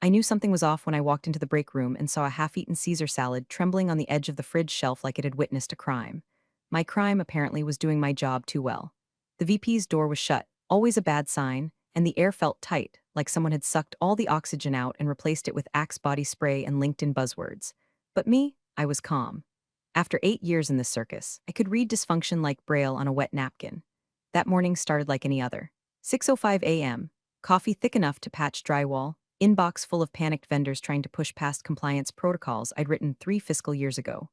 I knew something was off when I walked into the break room and saw a half-eaten Caesar salad trembling on the edge of the fridge shelf like it had witnessed a crime. My crime, apparently, was doing my job too well. The VP's door was shut, always a bad sign, and the air felt tight, like someone had sucked all the oxygen out and replaced it with Axe body spray and LinkedIn buzzwords. But me, I was calm. After 8 years in this circus, I could read dysfunction like Braille on a wet napkin. That morning started like any other. 6:05 a.m., coffee thick enough to patch drywall, inbox full of panicked vendors trying to push past compliance protocols I'd written 3 fiscal years ago.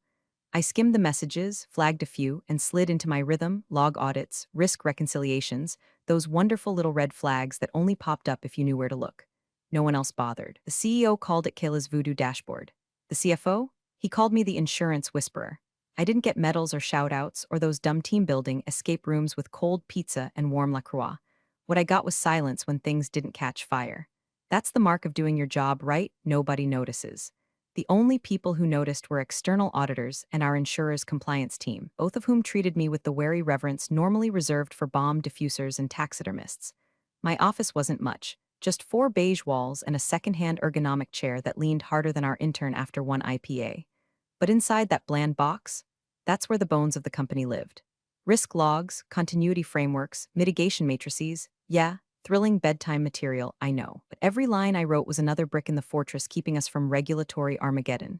I skimmed the messages, flagged a few, and slid into my rhythm, log audits, risk reconciliations, those wonderful little red flags that only popped up if you knew where to look. No one else bothered. The CEO called it Kayla's voodoo dashboard. The CFO? He called me the insurance whisperer. I didn't get medals or shout-outs or those dumb team-building escape rooms with cold pizza and warm La Croix. What I got was silence when things didn't catch fire. That's the mark of doing your job right, nobody notices. The only people who noticed were external auditors and our insurer's compliance team, both of whom treated me with the wary reverence normally reserved for bomb diffusers and taxidermists. My office wasn't much, just 4 beige walls and a second-hand ergonomic chair that leaned harder than our intern after one IPA. But inside that bland box, that's where the bones of the company lived. Risk logs, continuity frameworks, mitigation matrices, yeah, thrilling bedtime material, I know. But every line I wrote was another brick in the fortress keeping us from regulatory Armageddon.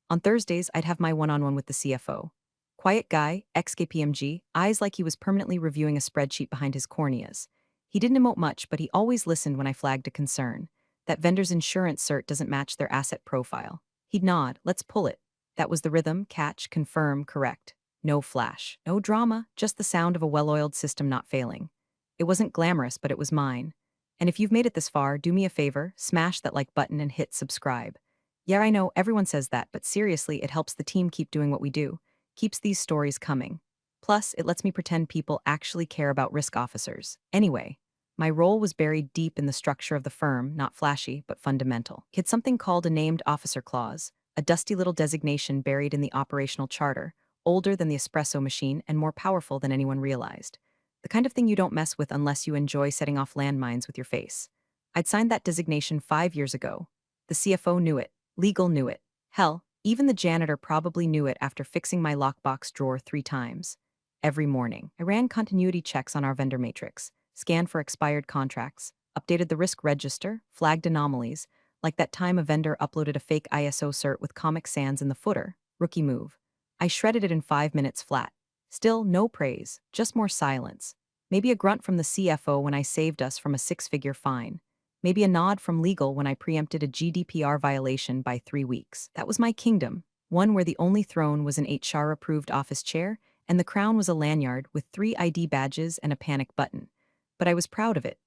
On Thursdays, I'd have my one-on-one with the CFO. Quiet guy, ex-KPMG, eyes like he was permanently reviewing a spreadsheet behind his corneas. He didn't emote much, but he always listened when I flagged a concern. That vendor's insurance cert doesn't match their asset profile. He'd nod, let's pull it. That was the rhythm, catch, confirm, correct. No flash, no drama, just the sound of a well-oiled system not failing. It wasn't glamorous, but it was mine. And if you've made it this far, do me a favor, smash that like button and hit subscribe. Yeah, I know, everyone says that, but seriously, it helps the team keep doing what we do. Keeps these stories coming. Plus, it lets me pretend people actually care about risk officers. Anyway, my role was buried deep in the structure of the firm, not flashy, but fundamental. It had something called a named officer clause, a dusty little designation buried in the operational charter, older than the espresso machine and more powerful than anyone realized. The kind of thing you don't mess with unless you enjoy setting off landmines with your face. I'd signed that designation 5 years ago. The CFO knew it. Legal knew it. Hell, even the janitor probably knew it after fixing my lockbox drawer 3 times. Every morning, I ran continuity checks on our vendor matrix, scanned for expired contracts, updated the risk register, flagged anomalies, like that time a vendor uploaded a fake ISO cert with Comic Sans in the footer. Rookie move. I shredded it in 5 minutes flat. Still, no praise, just more silence. Maybe a grunt from the CFO when I saved us from a 6-figure fine. Maybe a nod from legal when I preempted a GDPR violation by 3 weeks. That was my kingdom, one where the only throne was an HR-approved office chair, and the crown was a lanyard with 3 ID badges and a panic button. But I was proud of it.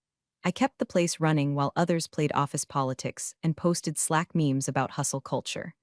I kept the place running while others played office politics and posted Slack memes about hustle culture.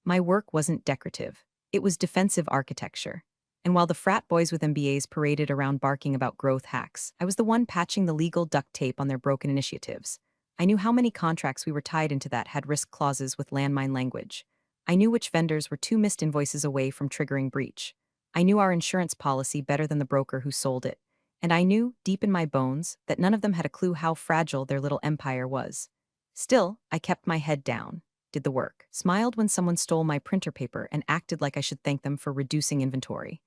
My work wasn't decorative. It was defensive architecture. And while the frat boys with MBAs paraded around barking about growth hacks, I was the one patching the legal duct tape on their broken initiatives. I knew how many contracts we were tied into that had risk clauses with landmine language. I knew which vendors were 2 missed invoices away from triggering breach. I knew our insurance policy better than the broker who sold it. And I knew, deep in my bones, that none of them had a clue how fragile their little empire was. Still, I kept my head down, did the work, smiled when someone stole my printer paper, and acted like I should thank them for reducing inventory.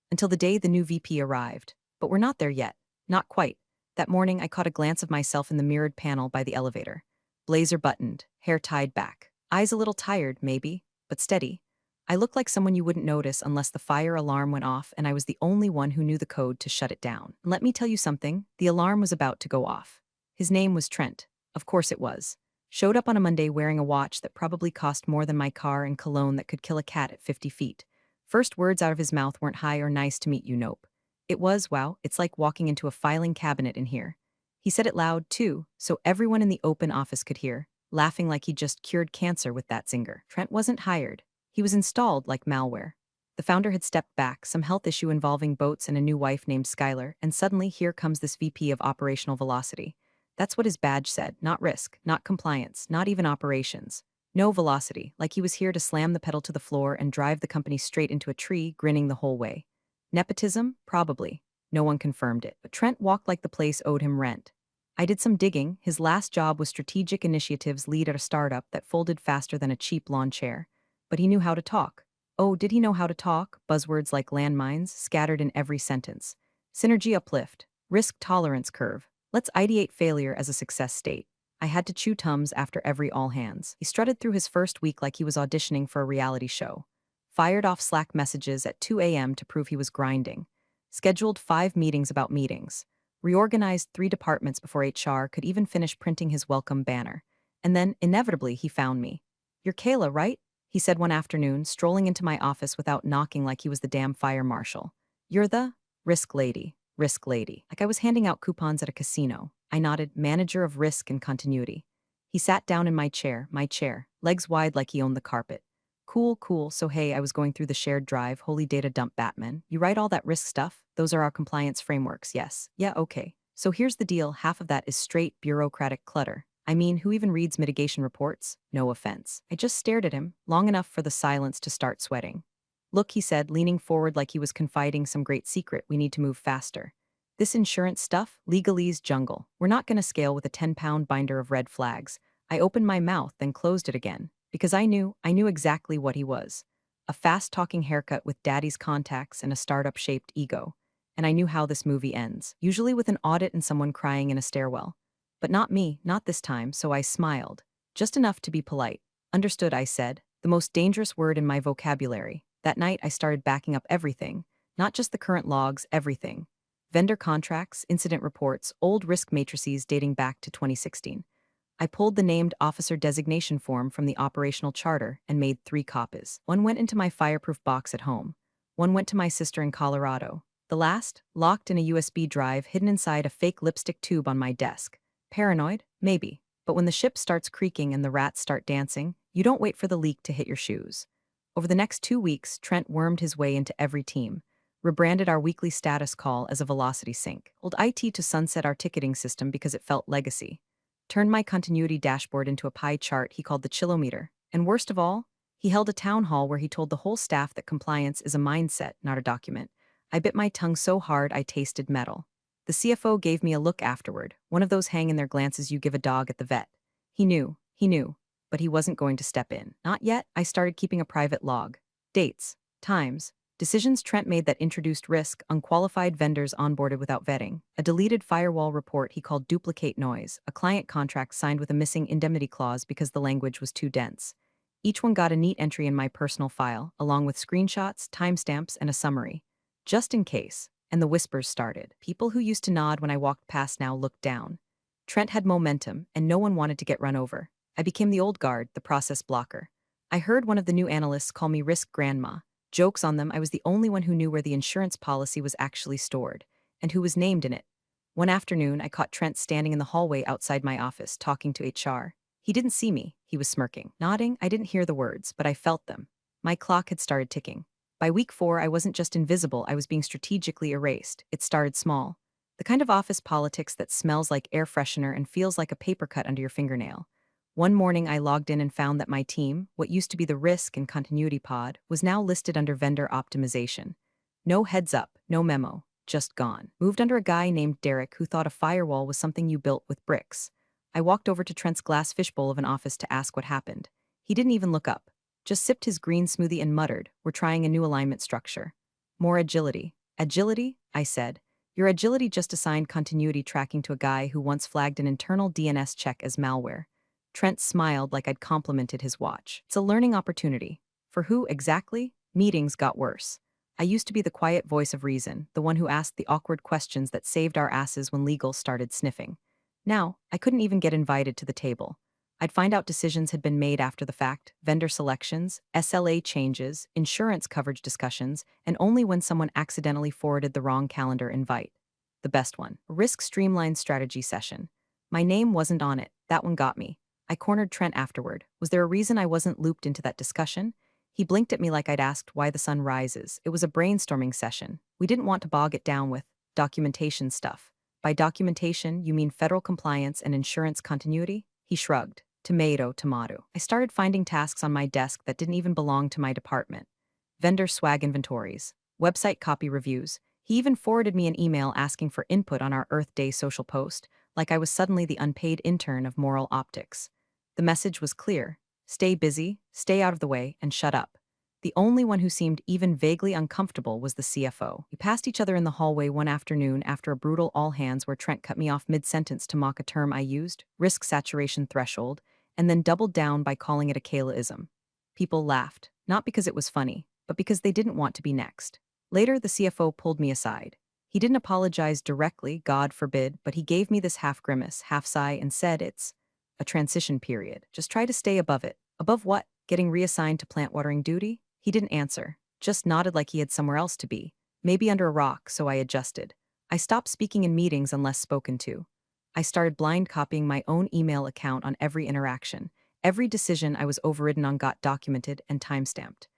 Until the day the new VP arrived. But we're not there yet. Not quite. That morning, I caught a glance of myself in the mirrored panel by the elevator. Blazer buttoned, hair tied back. Eyes a little tired, maybe, but steady. I looked like someone you wouldn't notice unless the fire alarm went off and I was the only one who knew the code to shut it down. And let me tell you something, the alarm was about to go off. His name was Trent. Of course it was. Showed up on a Monday wearing a watch that probably cost more than my car and cologne that could kill a cat at 50 feet. First words out of his mouth weren't hi or nice to meet you, nope. It was, wow, it's like walking into a filing cabinet in here. He said it loud, too, so everyone in the open office could hear, laughing like he'd just cured cancer with that zinger. Trent wasn't hired. He was installed like malware. The founder had stepped back, some health issue involving boats and a new wife named Skylar, and suddenly here comes this VP of operational velocity. That's what his badge said, not risk, not compliance, not even operations. No velocity, like he was here to slam the pedal to the floor and drive the company straight into a tree, grinning the whole way. Nepotism? Probably. No one confirmed it, but Trent walked like the place owed him rent. I did some digging. His last job was strategic initiatives lead at a startup that folded faster than a cheap lawn chair. But he knew how to talk. Oh, did he know how to talk? Buzzwords like landmines scattered in every sentence. Synergy uplift. Risk tolerance curve. Let's ideate failure as a success state. I had to chew tums after every all hands. He strutted through his first week like he was auditioning for a reality show. Fired off Slack messages at 2 a.m. to prove he was grinding. Scheduled 5 meetings about meetings. Reorganized 3 departments before HR could even finish printing his welcome banner. And then, inevitably, he found me. "You're Kayla, right?" he said one afternoon, strolling into my office without knocking like he was the damn fire marshal. "You're the risk lady, risk lady." Like I was handing out coupons at a casino. I nodded, "Manager of risk and continuity." He sat down in my chair, legs wide like he owned the carpet. "Cool, cool. So hey, I was going through the shared drive, holy data dump Batman. You write all that risk stuff? Those are our compliance frameworks, yes. Yeah, okay. So here's the deal, half of that is straight bureaucratic clutter. I mean, who even reads mitigation reports? No offense." I just stared at him, long enough for the silence to start sweating. "Look," he said, leaning forward like he was confiding some great secret, "we need to move faster. This insurance stuff, legalese jungle. We're not going to scale with a 10-pound binder of red flags." I opened my mouth, then closed it again. Because I knew exactly what he was. A fast-talking haircut with daddy's contacts and a startup-shaped ego. And I knew how this movie ends, usually with an audit and someone crying in a stairwell. But not me, not this time, so I smiled. Just enough to be polite. "Understood," I said, the most dangerous word in my vocabulary. That night I started backing up everything, not just the current logs, everything. Vendor contracts, incident reports, old risk matrices dating back to 2016. I pulled the named officer designation form from the operational charter and made 3 copies. One went into my fireproof box at home. One went to my sister in Colorado. The last, locked in a USB drive hidden inside a fake lipstick tube on my desk. Paranoid? Maybe. But when the ship starts creaking and the rats start dancing, you don't wait for the leak to hit your shoes. Over the next 2 weeks, Trent wormed his way into every team, rebranded our weekly status call as a velocity sync, told IT to sunset our ticketing system because it felt legacy, turned my continuity dashboard into a pie chart he called the chilometer, and worst of all, he held a town hall where he told the whole staff that compliance is a mindset, not a document. I bit my tongue so hard I tasted metal. The CFO gave me a look afterward, one of those hang in their glances you give a dog at the vet. He knew, but he wasn't going to step in. Not yet. I started keeping a private log. Dates, times, decisions Trent made that introduced risk, unqualified vendors onboarded without vetting, a deleted firewall report he called duplicate noise, a client contract signed with a missing indemnity clause because the language was too dense. Each one got a neat entry in my personal file, along with screenshots, timestamps, and a summary. Just in case. And the whispers started. People who used to nod when I walked past now looked down. Trent had momentum, and no one wanted to get run over. I became the old guard, the process blocker. I heard one of the new analysts call me Risk Grandma. Jokes on them, I was the only one who knew where the insurance policy was actually stored, and who was named in it. One afternoon, I caught Trent standing in the hallway outside my office, talking to HR. He didn't see me, he was smirking. Nodding, I didn't hear the words, but I felt them. My clock had started ticking. By week 4, I wasn't just invisible, I was being strategically erased. It started small. The kind of office politics that smells like air freshener and feels like a paper cut under your fingernail. One morning, I logged in and found that my team, what used to be the risk and continuity pod, was now listed under vendor optimization. No heads up, no memo, just gone. Moved under a guy named Derek who thought a firewall was something you built with bricks. I walked over to Trent's glass fishbowl of an office to ask what happened. He didn't even look up. Just sipped his green smoothie and muttered, "We're trying a new alignment structure. More agility." "Agility?" I said. "Your agility just assigned continuity tracking to a guy who once flagged an internal DNS check as malware." Trent smiled like I'd complimented his watch. "It's a learning opportunity." For who exactly? Meetings got worse. I used to be the quiet voice of reason, the one who asked the awkward questions that saved our asses when legal started sniffing. Now, I couldn't even get invited to the table. I'd find out decisions had been made after the fact, vendor selections, SLA changes, insurance coverage discussions, and only when someone accidentally forwarded the wrong calendar invite. The best one, a risk streamlined strategy session. My name wasn't on it, that one got me. I cornered Trent afterward. Was there a reason I wasn't looped into that discussion? He blinked at me like I'd asked why the sun rises. It was a brainstorming session. We didn't want to bog it down with documentation stuff. By documentation, you mean federal compliance and insurance continuity? He shrugged. Tomato, tomato. I started finding tasks on my desk that didn't even belong to my department. Vendor swag inventories, website copy reviews. He even forwarded me an email asking for input on our Earth Day social post, like I was suddenly the unpaid intern of moral optics. The message was clear: stay busy, stay out of the way, and shut up. The only one who seemed even vaguely uncomfortable was the CFO. We passed each other in the hallway one afternoon after a brutal all-hands where Trent cut me off mid-sentence to mock a term I used, risk saturation threshold, and then doubled down by calling it a Kaylaism. People laughed, not because it was funny, but because they didn't want to be next. Later, the CFO pulled me aside. He didn't apologize directly, God forbid, but he gave me this half grimace, half sigh, and said it's a transition period. Just try to stay above it. Above what? Getting reassigned to plant watering duty? He didn't answer, just nodded like he had somewhere else to be. Maybe under a rock, so I adjusted. I stopped speaking in meetings unless spoken to. I started blind copying my own email account on every interaction. Every decision I was overridden on got documented and timestamped.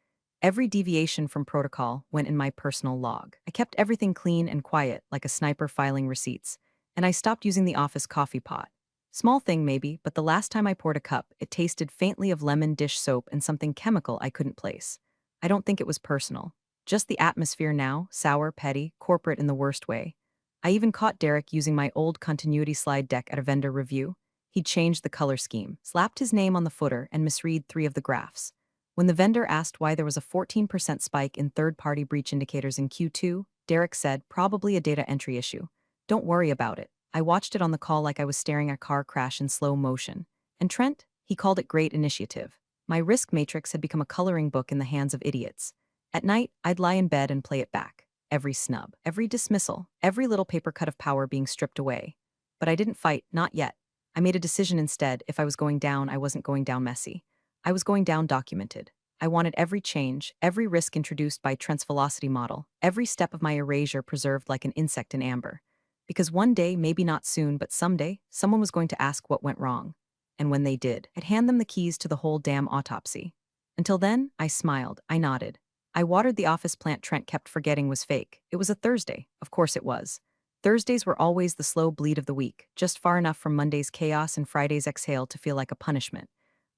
Every deviation from protocol went in my personal log. I kept everything clean and quiet, like a sniper filing receipts, and I stopped using the office coffee pot. Small thing maybe, but the last time I poured a cup, it tasted faintly of lemon dish soap and something chemical I couldn't place. I don't think it was personal. Just the atmosphere now, sour, petty, corporate in the worst way. I even caught Derek using my old continuity slide deck at a vendor review. He'd changed the color scheme, slapped his name on the footer, and misread 3 of the graphs. When the vendor asked why there was a 14% spike in third-party breach indicators in Q2, Derek said, probably a data entry issue. Don't worry about it. I watched it on the call like I was staring at a car crash in slow motion. And Trent? He called it great initiative. My risk matrix had become a coloring book in the hands of idiots. At night, I'd lie in bed and play it back. Every snub, every dismissal, every little paper cut of power being stripped away. But I didn't fight, not yet. I made a decision instead. If I was going down, I wasn't going down messy. I was going down documented. I wanted every change, every risk introduced by Trent's velocity model, every step of my erasure preserved like an insect in amber. Because one day, maybe not soon, but someday, someone was going to ask what went wrong. And when they did, I'd hand them the keys to the whole damn autopsy. Until then, I smiled, I nodded. I watered the office plant Trent kept forgetting was fake. It was a Thursday. Of course it was. Thursdays were always the slow bleed of the week, just far enough from Monday's chaos and Friday's exhale to feel like a punishment.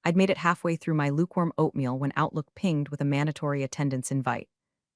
I'd made it halfway through my lukewarm oatmeal when Outlook pinged with a mandatory attendance invite.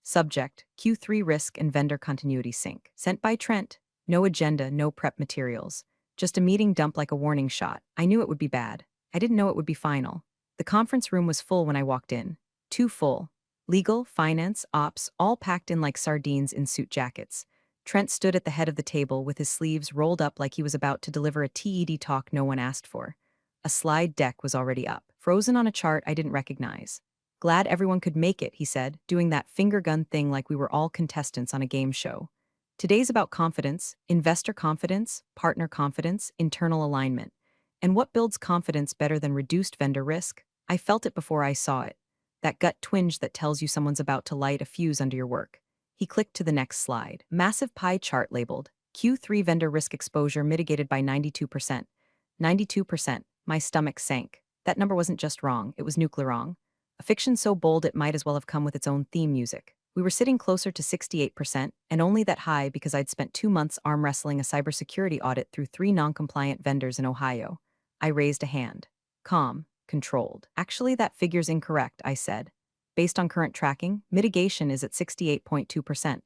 Subject: Q3 Risk and Vendor Continuity Sync. Sent by Trent. No agenda, no prep materials. Just a meeting dump like a warning shot. I knew it would be bad. I didn't know it would be final. The conference room was full when I walked in. Too full. Legal, finance, ops, all packed in like sardines in suit jackets. Trent stood at the head of the table with his sleeves rolled up like he was about to deliver a TED talk no one asked for. A slide deck was already up, frozen on a chart I didn't recognize. Glad everyone could make it, he said, doing that finger gun thing like we were all contestants on a game show. Today's about confidence, investor confidence, partner confidence, internal alignment. And what builds confidence better than reduced vendor risk? I felt it before I saw it. That gut twinge that tells you someone's about to light a fuse under your work. He clicked to the next slide. Massive pie chart labeled Q3 vendor risk exposure mitigated by 92%. 92%. My stomach sank. That number wasn't just wrong, it was nuclear wrong. A fiction so bold it might as well have come with its own theme music. We were sitting closer to 68%, and only that high because I'd spent 2 months arm wrestling a cybersecurity audit through 3 non-compliant vendors in Ohio. I raised a hand. Calm, controlled. Actually, that figure's incorrect, I said. Based on current tracking, mitigation is at 68.2%.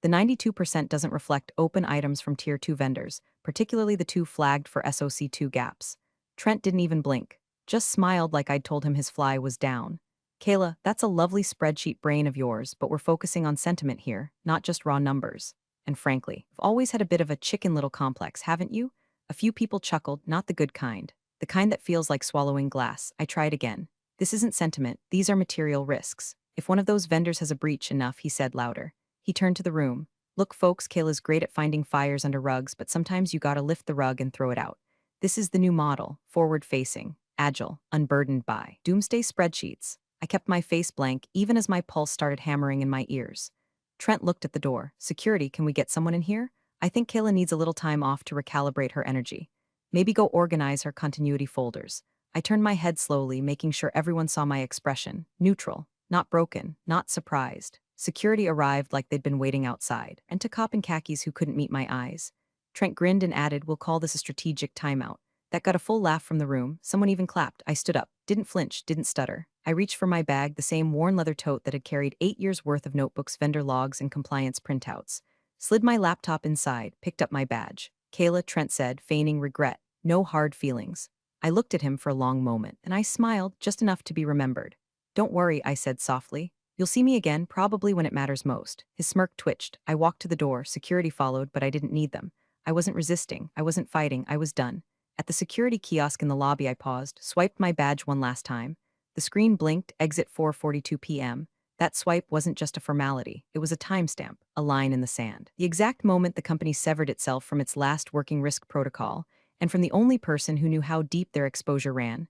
The 92% doesn't reflect open items from Tier 2 vendors, particularly the 2 flagged for SOC2 gaps. Trent didn't even blink, just smiled like I'd told him his fly was down. Kayla, that's a lovely spreadsheet brain of yours, but we're focusing on sentiment here, not just raw numbers. And frankly, you've always had a bit of a chicken little complex, haven't you? A few people chuckled, not the good kind. The kind that feels like swallowing glass. I tried again. This isn't sentiment, these are material risks. If one of those vendors has a breach enough, he said louder. He turned to the room. Look folks, Kayla's great at finding fires under rugs, but sometimes you gotta lift the rug and throw it out. This is the new model, forward-facing, agile, unburdened by doomsday spreadsheets. I kept my face blank even as my pulse started hammering in my ears. Trent looked at the door. Security, can we get someone in here? I think Kayla needs a little time off to recalibrate her energy. Maybe go organize her continuity folders. I turned my head slowly, making sure everyone saw my expression. Neutral, not broken, not surprised. Security arrived like they'd been waiting outside, and to cop in khakis who couldn't meet my eyes. Trent grinned and added, we'll call this a strategic timeout. That got a full laugh from the room. Someone even clapped. I stood up, didn't flinch, didn't stutter. I reached for my bag, the same worn leather tote that had carried 8 years' worth of notebooks, vendor logs, and compliance printouts. Slid my laptop inside, picked up my badge. Kayla, Trent said, feigning regret. No hard feelings. I looked at him for a long moment, and I smiled, just enough to be remembered. Don't worry, I said softly. You'll see me again, probably when it matters most. His smirk twitched. I walked to the door, security followed, but I didn't need them. I wasn't resisting, I wasn't fighting, I was done. At the security kiosk in the lobby I paused, swiped my badge one last time. The screen blinked, exit 4:42 p.m. That swipe wasn't just a formality, it was a timestamp, a line in the sand. The exact moment the company severed itself from its last working risk protocol, and from the only person who knew how deep their exposure ran.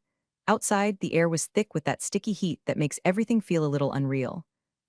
Outside, the air was thick with that sticky heat that makes everything feel a little unreal.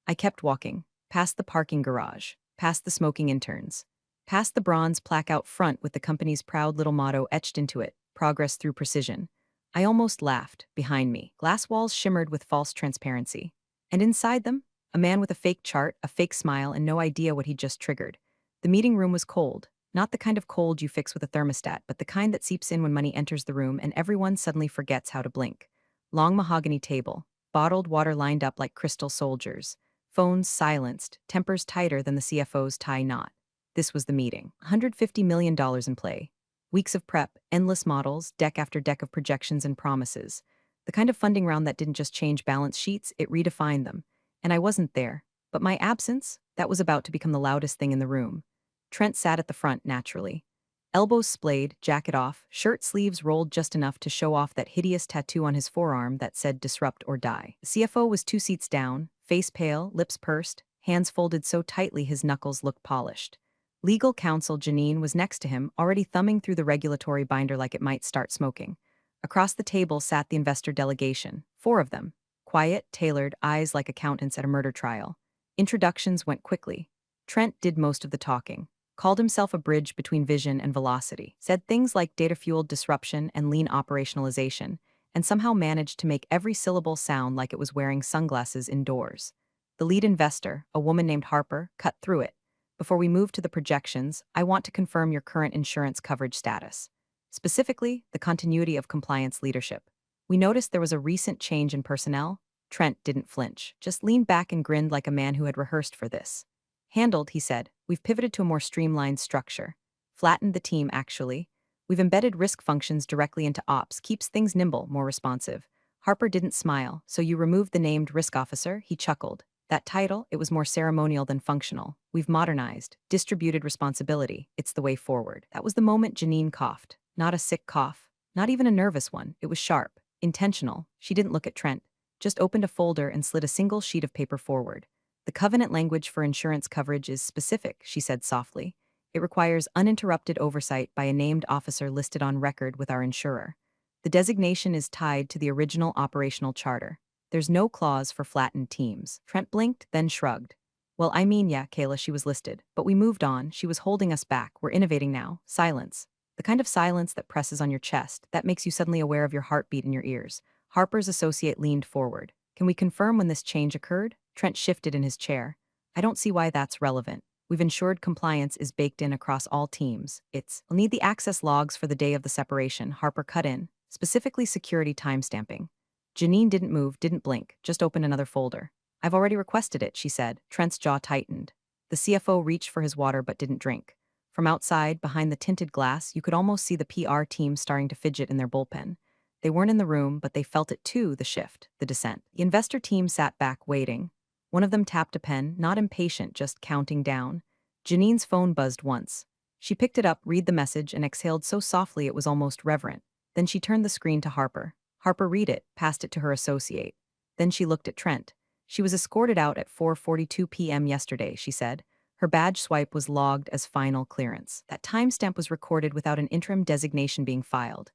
I kept walking, past the parking garage, past the smoking interns, past the bronze plaque out front with the company's proud little motto etched into it, progress through precision. I almost laughed. Behind me, glass walls shimmered with false transparency. And inside them, a man with a fake chart, a fake smile, and no idea what he'd just triggered. The meeting room was cold. Not the kind of cold you fix with a thermostat, but the kind that seeps in when money enters the room and everyone suddenly forgets how to blink. Long mahogany table, bottled water lined up like crystal soldiers, phones silenced, tempers tighter than the CFO's tie knot. This was the meeting. $150 million in play. Weeks of prep, endless models, deck after deck of projections and promises. The kind of funding round that didn't just change balance sheets, it redefined them. And I wasn't there. But my absence, that was about to become the loudest thing in the room. Trent sat at the front naturally. Elbows splayed, jacket off, shirt sleeves rolled just enough to show off that hideous tattoo on his forearm that said disrupt or die. The CFO was 2 seats down, face pale, lips pursed, hands folded so tightly his knuckles looked polished. Legal counsel Janine was next to him, already thumbing through the regulatory binder like it might start smoking. Across the table sat the investor delegation, 4 of them. Quiet, tailored, eyes like accountants at a murder trial. Introductions went quickly. Trent did most of the talking. Called himself a bridge between vision and velocity, said things like data-fueled disruption and lean operationalization, and somehow managed to make every syllable sound like it was wearing sunglasses indoors. The lead investor, a woman named Harper, cut through it. Before we move to the projections, I want to confirm your current insurance coverage status. Specifically, the continuity of compliance leadership. We noticed there was a recent change in personnel. Trent didn't flinch, just leaned back and grinned like a man who had rehearsed for this. Handled, he said. We've pivoted to a more streamlined structure. Flattened the team, actually. We've embedded risk functions directly into ops, keeps things nimble, more responsive. Harper didn't smile, so you removed the named risk officer, he chuckled. That title, it was more ceremonial than functional. We've modernized, distributed responsibility. It's the way forward. That was the moment Janine coughed. Not a sick cough. Not even a nervous one. It was sharp. Intentional. She didn't look at Trent. Just opened a folder and slid a single sheet of paper forward. The covenant language for insurance coverage is specific, she said softly. It requires uninterrupted oversight by a named officer listed on record with our insurer. The designation is tied to the original operational charter. There's no clause for flattened teams. Trent blinked, then shrugged. Well, I mean, yeah, Kayla, she was listed. But we moved on. She was holding us back. We're innovating now. Silence. The kind of silence that presses on your chest, that makes you suddenly aware of your heartbeat in your ears. Harper's associate leaned forward. Can we confirm when this change occurred? Trent shifted in his chair. I don't see why that's relevant. We've ensured compliance is baked in across all teams. We'll need the access logs for the day of the separation, Harper cut in, specifically security timestamping. Janine didn't move, didn't blink, just opened another folder. I've already requested it, she said. Trent's jaw tightened. The CFO reached for his water but didn't drink. From outside, behind the tinted glass, you could almost see the PR team starting to fidget in their bullpen. They weren't in the room, but they felt it too, the shift, the descent. The investor team sat back, waiting. One of them tapped a pen, not impatient, just counting down. Janine's phone buzzed once. She picked it up, read the message, and exhaled so softly it was almost reverent. Then she turned the screen to Harper. Harper read it, passed it to her associate. Then she looked at Trent. She was escorted out at 4:42 p.m. yesterday, she said. Her badge swipe was logged as final clearance. That timestamp was recorded without an interim designation being filed.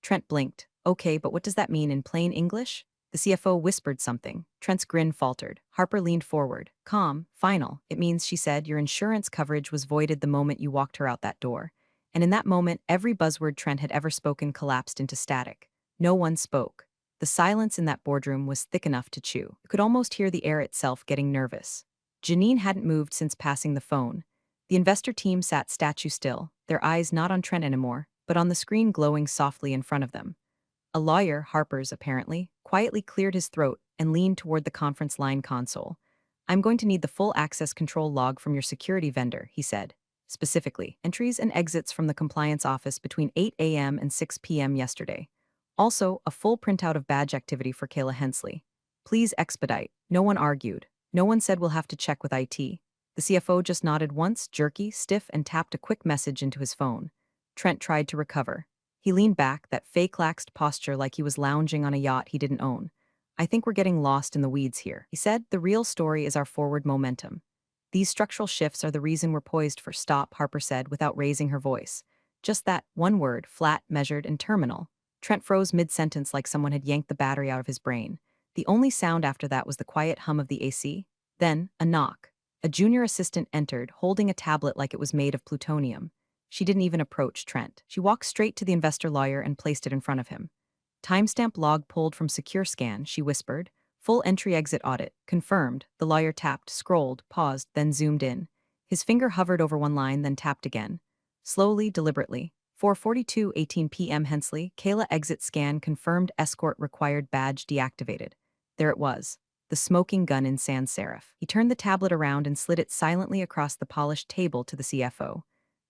Trent blinked. Okay, but what does that mean in plain English? The CFO whispered something. Trent's grin faltered. Harper leaned forward. Calm, final. It means, she said, your insurance coverage was voided the moment you walked her out that door. And in that moment, every buzzword Trent had ever spoken collapsed into static. No one spoke. The silence in that boardroom was thick enough to chew. You could almost hear the air itself getting nervous. Janine hadn't moved since passing the phone. The investor team sat statue still, their eyes not on Trent anymore, but on the screen glowing softly in front of them. A lawyer, Harper's apparently, quietly cleared his throat and leaned toward the conference line console. I'm going to need the full access control log from your security vendor, he said. specifically, entries and exits from the compliance office between 8 a.m. and 6 p.m. yesterday. Also, a full printout of badge activity for Kayla Hensley. Please expedite. No one argued. No one said we'll have to check with IT. The CFO just nodded once, jerky, stiff, and tapped a quick message into his phone. Trent tried to recover. He leaned back, that fake laxed posture like he was lounging on a yacht he didn't own. I think we're getting lost in the weeds here, he said. The real story is our forward momentum. These structural shifts are the reason we're poised for stop, Harper said without raising her voice. Just that one word, flat, measured, and terminal. Trent froze mid-sentence like someone had yanked the battery out of his brain. The only sound after that was the quiet hum of the AC. Then, a knock. A junior assistant entered, holding a tablet like it was made of plutonium. She didn't even approach Trent. She walked straight to the investor lawyer and placed it in front of him. Timestamp log pulled from Secure Scan, she whispered. Full entry-exit audit. Confirmed. The lawyer tapped, scrolled, paused, then zoomed in. His finger hovered over one line, then tapped again. Slowly, deliberately. 4:42:18 p.m. Hensley, Kayla exit scan confirmed, escort required, badge deactivated. There it was. The smoking gun in sans serif. He turned the tablet around and slid it silently across the polished table to the CFO.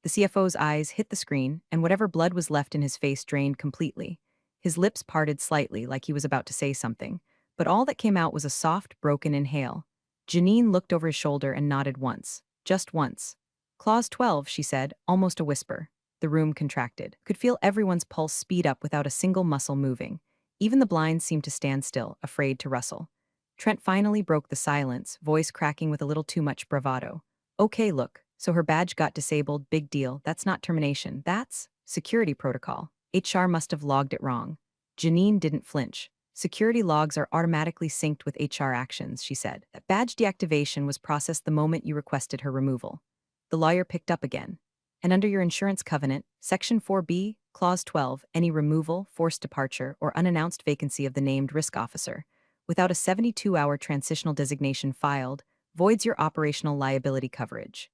The CFO's eyes hit the screen, and whatever blood was left in his face drained completely. His lips parted slightly like he was about to say something, but all that came out was a soft, broken inhale. Janine looked over his shoulder and nodded once. Just once. Clause 12, she said, almost a whisper. The room contracted. Could feel everyone's pulse speed up without a single muscle moving. Even the blinds seemed to stand still, afraid to rustle. Trent finally broke the silence, voice cracking with a little too much bravado. Okay, look, so her badge got disabled, big deal. That's not termination. That's security protocol. HR must have logged it wrong. Janine didn't flinch. Security logs are automatically synced with HR actions, she said. That badge deactivation was processed the moment you requested her removal. The lawyer picked up again. And under your insurance covenant, Section 4B, Clause 12, any removal, forced departure, or unannounced vacancy of the named risk officer, without a 72-hour transitional designation filed, voids your operational liability coverage.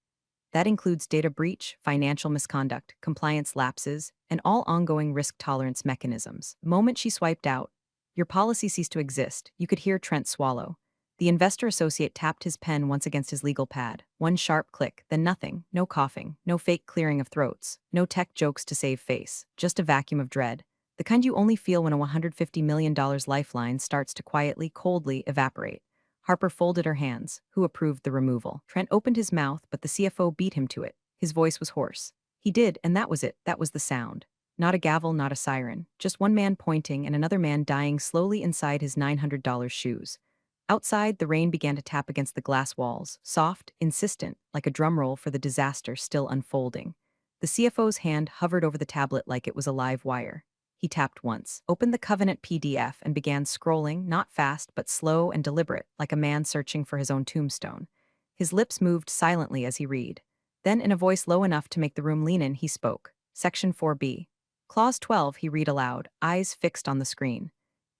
That includes data breach, financial misconduct, compliance lapses, and all ongoing risk tolerance mechanisms. The moment she swiped out, your policy ceased to exist. You could hear Trent swallow. The investor associate tapped his pen once against his legal pad. One sharp click, then nothing. No coughing, no fake clearing of throats, no tech jokes to save face, just a vacuum of dread. The kind you only feel when a $150 million lifeline starts to quietly, coldly evaporate. Harper folded her hands. Who approved the removal? Trent opened his mouth, but the CFO beat him to it. His voice was hoarse. He did, and that was it. That was the sound. Not a gavel, not a siren. Just one man pointing and another man dying slowly inside his $900 shoes. Outside, the rain began to tap against the glass walls, soft, insistent, like a drum roll for the disaster still unfolding. The CFO's hand hovered over the tablet like it was a live wire. He tapped once, opened the Covenant PDF, and began scrolling, not fast but slow and deliberate, like a man searching for his own tombstone. His lips moved silently as he read. Then, in a voice low enough to make the room lean in, he spoke. Section 4B. Clause 12, he read aloud, eyes fixed on the screen.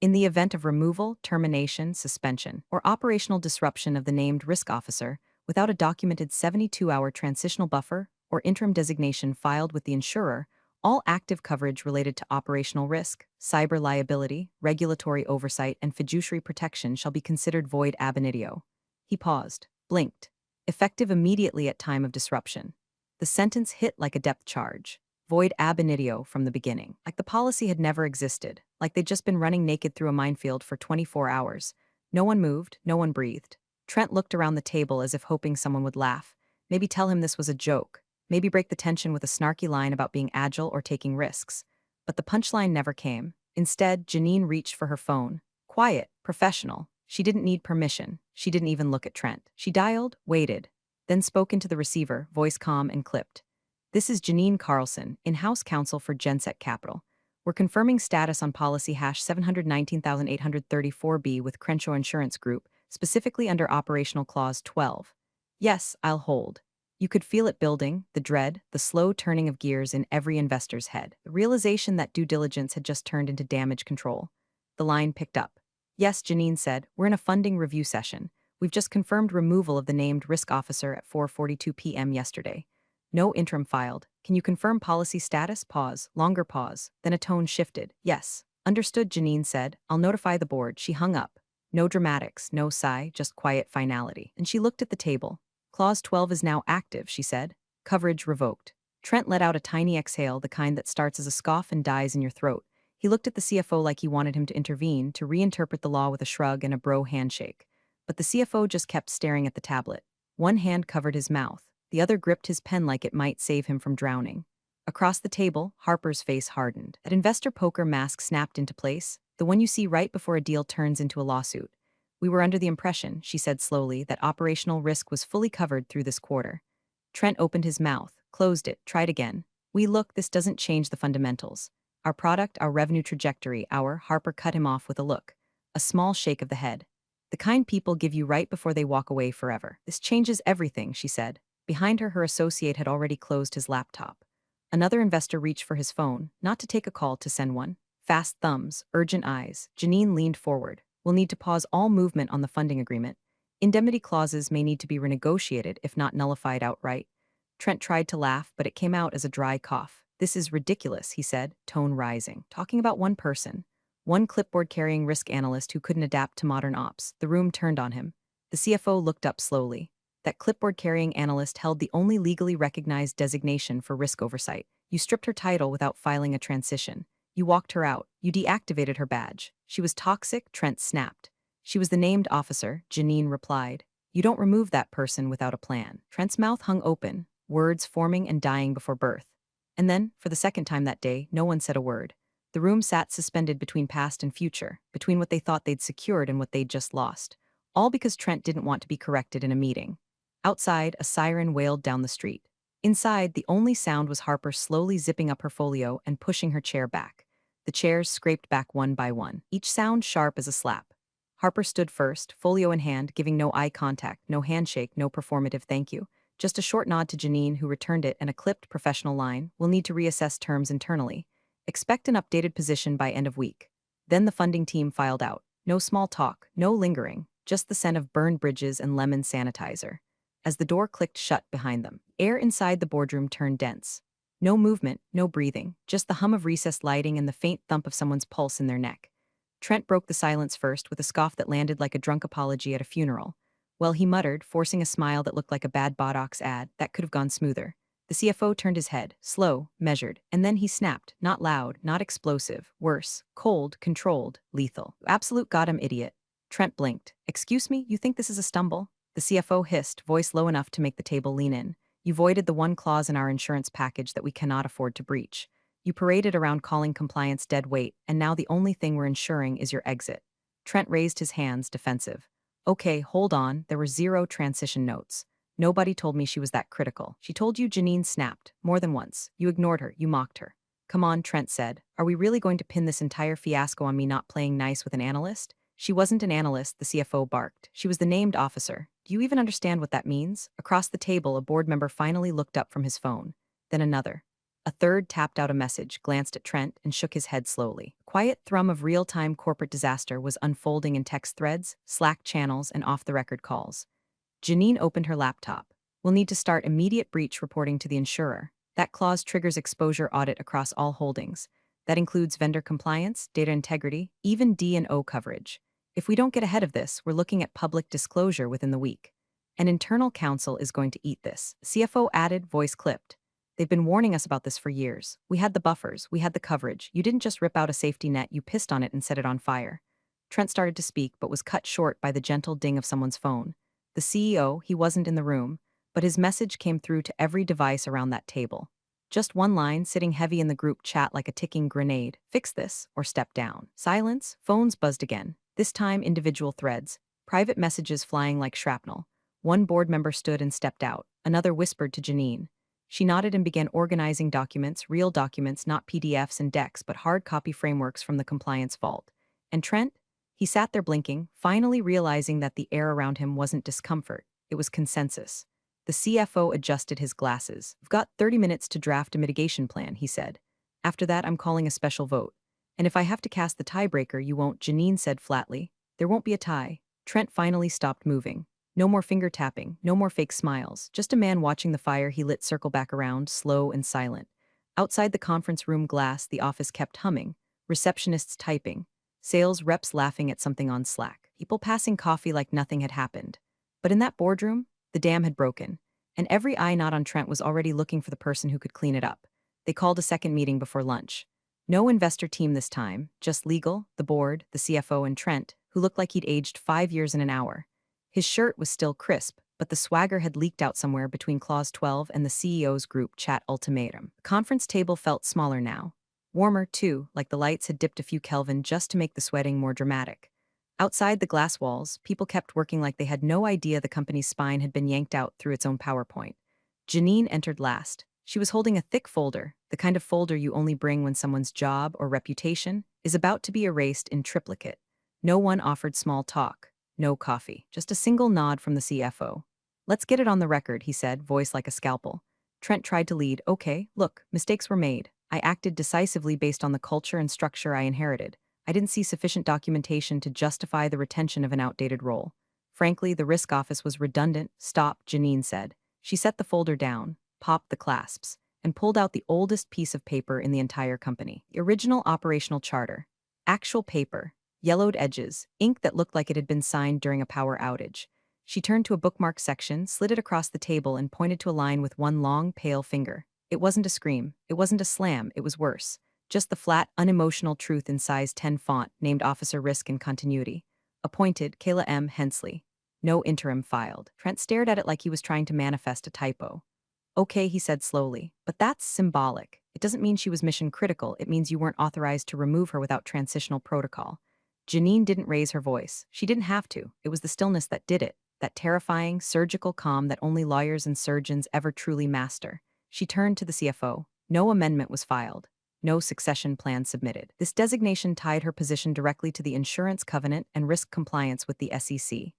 In the event of removal, termination, suspension, or operational disruption of the named risk officer, without a documented 72-hour transitional buffer or interim designation filed with the insurer, all active coverage related to operational risk, cyber liability, regulatory oversight, and fiduciary protection shall be considered void ab initio. He paused, blinked. Effective immediately at time of disruption. The sentence hit like a depth charge. Void ab initio from the beginning. Like the policy had never existed. Like they'd just been running naked through a minefield for 24 hours. No one moved, no one breathed. Trent looked around the table as if hoping someone would laugh. Maybe tell him this was a joke. Maybe break the tension with a snarky line about being agile or taking risks. But the punchline never came. Instead, Janine reached for her phone. Quiet, professional. She didn't need permission. She didn't even look at Trent. She dialed, waited, then spoke into the receiver, voice calm and clipped. This is Janine Carlson, in-house counsel for Genset Capital. We're confirming status on policy #719834B with Crenshaw Insurance Group, specifically under Operational Clause 12. Yes, I'll hold. You could feel it building, the dread, the slow turning of gears in every investor's head, the realization that due diligence had just turned into damage control. The line picked up. Yes, Janine said, we're in a funding review session. We've just confirmed removal of the named risk officer at 4:42 p.m. yesterday. No interim filed. Can you confirm policy status? Pause. Longer pause. Then a tone shifted. Yes. Understood, Janine said. I'll notify the board. She hung up. No dramatics, no sigh, just quiet finality. And she looked at the table. Clause 12 is now active, she said. Coverage revoked. Trent let out a tiny exhale, the kind that starts as a scoff and dies in your throat. He looked at the CFO like he wanted him to intervene, to reinterpret the law with a shrug and a bro handshake. But the CFO just kept staring at the tablet. One hand covered his mouth. The other gripped his pen like it might save him from drowning. Across the table, Harper's face hardened. That investor poker mask snapped into place, the one you see right before a deal turns into a lawsuit. We were under the impression, she said slowly, that operational risk was fully covered through this quarter. Trent opened his mouth, closed it, tried again. This doesn't change the fundamentals. Our product, our revenue trajectory, Harper cut him off with a look. A small shake of the head. The kind people give you right before they walk away forever. This changes everything, she said. Behind her, her associate had already closed his laptop. Another investor reached for his phone, not to take a call, to send one. Fast thumbs, urgent eyes. Janine leaned forward. We'll need to pause all movement on the funding agreement. Indemnity clauses may need to be renegotiated, if not nullified outright. Trent tried to laugh, but it came out as a dry cough. This is ridiculous, he said, tone rising. Talking about one person. One clipboard-carrying risk analyst who couldn't adapt to modern ops. The room turned on him. The CFO looked up slowly. That clipboard-carrying analyst held the only legally recognized designation for risk oversight. You stripped her title without filing a transition. You walked her out. You deactivated her badge. She was toxic, Trent snapped. She was the named officer, Janine replied. You don't remove that person without a plan. Trent's mouth hung open, words forming and dying before birth. And then, for the second time that day, no one said a word. The room sat suspended between past and future, between what they thought they'd secured and what they'd just lost. All because Trent didn't want to be corrected in a meeting. Outside, a siren wailed down the street. Inside, the only sound was Harper slowly zipping up her folio and pushing her chair back. The chairs scraped back one by one, each sound sharp as a slap. Harper stood first, folio in hand, giving no eye contact, no handshake, no performative thank you. Just a short nod to Janine, who returned it, and a clipped professional line. We'll need to reassess terms internally. Expect an updated position by end of week. Then the funding team filed out. No small talk, no lingering, just the scent of burned bridges and lemon sanitizer. As the door clicked shut behind them, air inside the boardroom turned dense. No movement, no breathing, just the hum of recessed lighting and the faint thump of someone's pulse in their neck. Trent broke the silence first with a scoff that landed like a drunk apology at a funeral. Well, he muttered, forcing a smile that looked like a bad Botox ad. That could have gone smoother. The CFO turned his head, slow, measured, and then he snapped, not loud, not explosive, worse, cold, controlled, lethal. Absolute goddamn idiot. Trent blinked. Excuse me, you think this is a stumble? The CFO hissed, voice low enough to make the table lean in. You voided the one clause in our insurance package that we cannot afford to breach. You paraded around calling compliance dead weight, and now the only thing we're ensuring is your exit. Trent raised his hands, defensive. Okay, hold on, there were 0 transition notes. Nobody told me she was that critical. She told you. Janine snapped, more than once. You ignored her, you mocked her. Come on, Trent said. Are we really going to pin this entire fiasco on me not playing nice with an analyst? She wasn't an analyst, the CFO barked. She was the named officer. Do you even understand what that means? Across the table, a board member finally looked up from his phone. Then another. A third tapped out a message, glanced at Trent, and shook his head slowly. Quiet thrum of real-time corporate disaster was unfolding in text threads, Slack channels, and off-the-record calls. Janine opened her laptop. We'll need to start immediate breach reporting to the insurer. That clause triggers exposure audit across all holdings. That includes vendor compliance, data integrity, even D&O coverage. If we don't get ahead of this, we're looking at public disclosure within the week. An internal counsel is going to eat this. CFO added, voice clipped. They've been warning us about this for years. We had the buffers, we had the coverage. You didn't just rip out a safety net, you pissed on it and set it on fire. Trent started to speak, but was cut short by the gentle ding of someone's phone. The CEO, he wasn't in the room, but his message came through to every device around that table. Just one line, sitting heavy in the group chat like a ticking grenade. Fix this, or step down. Silence, phones buzzed again. This time individual threads, private messages flying like shrapnel. One board member stood and stepped out. Another whispered to Janine. She nodded and began organizing documents, real documents, not PDFs and decks, but hard copy frameworks from the compliance vault. And Trent? He sat there blinking, finally realizing that the air around him wasn't discomfort, it was consensus. The CFO adjusted his glasses. I've got 30 minutes to draft a mitigation plan, he said. After that, I'm calling a special vote. And if I have to cast the tiebreaker, you won't, Janine said flatly. There won't be a tie. Trent finally stopped moving. No more finger tapping, no more fake smiles, just a man watching the fire he lit circle back around, slow and silent. Outside the conference room glass, the office kept humming, receptionists typing, sales reps laughing at something on Slack, people passing coffee like nothing had happened. But in that boardroom, the dam had broken. And every eye not on Trent was already looking for the person who could clean it up. They called a second meeting before lunch. No investor team this time, just legal, the board, the CFO, and Trent, who looked like he'd aged 5 years in an hour. His shirt was still crisp, but the swagger had leaked out somewhere between Clause 12 and the CEO's group chat ultimatum. The conference table felt smaller now. Warmer, too, like the lights had dipped a few Kelvin just to make the sweating more dramatic. Outside the glass walls, people kept working like they had no idea the company's spine had been yanked out through its own PowerPoint. Janine entered last. She was holding a thick folder, the kind of folder you only bring when someone's job or reputation is about to be erased in triplicate. No one offered small talk. No coffee. Just a single nod from the CFO. "Let's get it on the record," he said, voice like a scalpel. Trent tried to lead. "Okay, look, mistakes were made. I acted decisively based on the culture and structure I inherited. I didn't see sufficient documentation to justify the retention of an outdated role. Frankly, the risk office was redundant." "Stop," Janine said. She set the folder down, popped the clasps, and pulled out the oldest piece of paper in the entire company. The original operational charter. Actual paper. Yellowed edges, ink that looked like it had been signed during a power outage. She turned to a bookmark section, slid it across the table, and pointed to a line with one long, pale finger. It wasn't a scream. It wasn't a slam. It was worse. Just the flat, unemotional truth in size 10 font, named Officer Risk and Continuity. Appointed, Kayla M. Hensley. No interim filed. Trent stared at it like he was trying to manifest a typo. "Okay," he said slowly, "but that's symbolic. It doesn't mean she was mission critical. It means you weren't authorized to remove her without transitional protocol." Janine didn't raise her voice. She didn't have to. It was the stillness that did it, that terrifying, surgical calm that only lawyers and surgeons ever truly master. She turned to the CFO. No amendment was filed. No succession plan submitted. This designation tied her position directly to the insurance covenant and risk compliance with the SEC.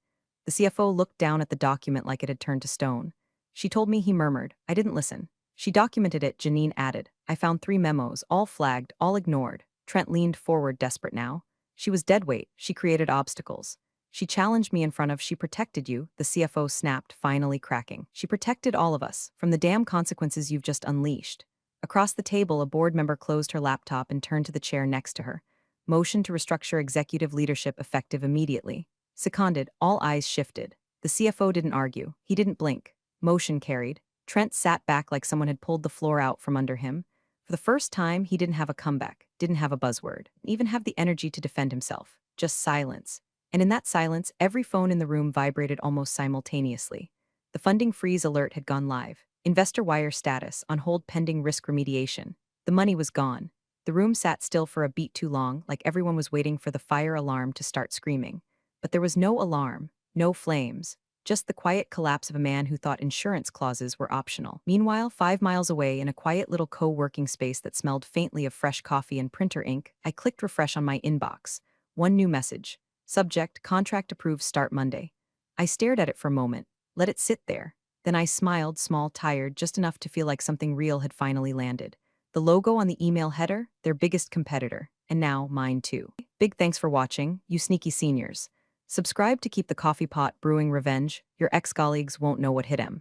The CFO looked down at the document like it had turned to stone. "She told me," he murmured. "I didn't listen." "She documented it," Janine added. "I found 3 memos, all flagged, all ignored." Trent leaned forward, desperate now. "She was deadweight. She created obstacles. She challenged me in front of." "She protected you," the CFO snapped, finally cracking. "She protected all of us from the damn consequences you've just unleashed." Across the table, a board member closed her laptop and turned to the chair next to her. "Motion to restructure executive leadership effective immediately." Seconded, all eyes shifted. The CFO didn't argue. He didn't blink. Motion carried. Trent sat back like someone had pulled the floor out from under him. For the first time, he didn't have a comeback, didn't have a buzzword, didn't even have the energy to defend himself. Just silence. And in that silence, every phone in the room vibrated almost simultaneously. The funding freeze alert had gone live. Investor wire status, on hold pending risk remediation. The money was gone. The room sat still for a beat too long, like everyone was waiting for the fire alarm to start screaming. But there was no alarm, no flames. Just the quiet collapse of a man who thought insurance clauses were optional. Meanwhile, 5 miles away, in a quiet little co-working space that smelled faintly of fresh coffee and printer ink, I clicked refresh on my inbox. One new message. Subject, contract approved, start Monday. I stared at it for a moment, let it sit there. Then I smiled, small, tired, just enough to feel like something real had finally landed. The logo on the email header, their biggest competitor, and now mine too. Big thanks for watching, you sneaky seniors. Subscribe to keep the coffee pot brewing revenge. Your ex-colleagues won't know what hit 'em.